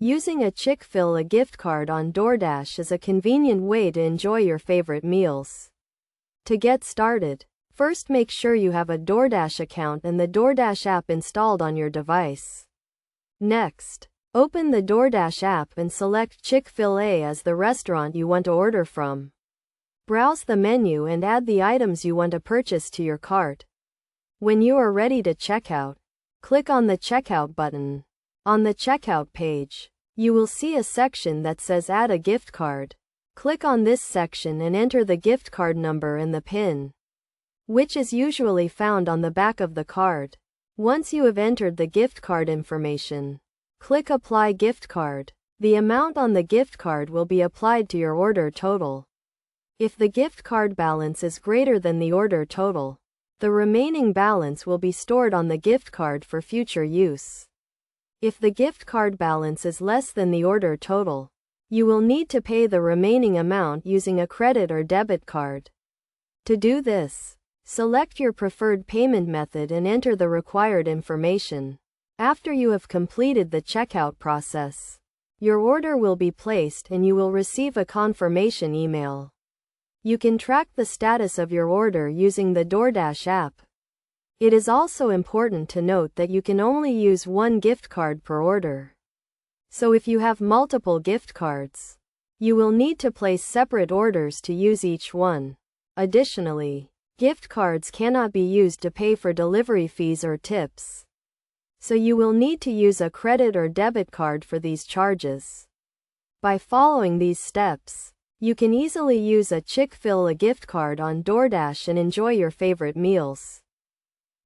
Using a Chick-fil-A gift card on DoorDash is a convenient way to enjoy your favorite meals. To get started, first make sure you have a DoorDash account and the DoorDash app installed on your device. Next, open the DoorDash app and select Chick-fil-A as the restaurant you want to order from. Browse the menu and add the items you want to purchase to your cart. When you are ready to check out, click on the Checkout button. On the checkout page, you will see a section that says Add a gift card. Click on this section and enter the gift card number and the PIN, which is usually found on the back of the card. Once you have entered the gift card information, click Apply Gift Card. The amount on the gift card will be applied to your order total. If the gift card balance is greater than the order total, the remaining balance will be stored on the gift card for future use. If the gift card balance is less than the order total, you will need to pay the remaining amount using a credit or debit card. To do this, select your preferred payment method and enter the required information. After you have completed the checkout process, your order will be placed and you will receive a confirmation email. You can track the status of your order using the DoorDash app. It is also important to note that you can only use one gift card per order. So if you have multiple gift cards, you will need to place separate orders to use each one. Additionally, gift cards cannot be used to pay for delivery fees or tips. So you will need to use a credit or debit card for these charges. By following these steps, you can easily use a Chick-fil-A gift card on DoorDash and enjoy your favorite meals.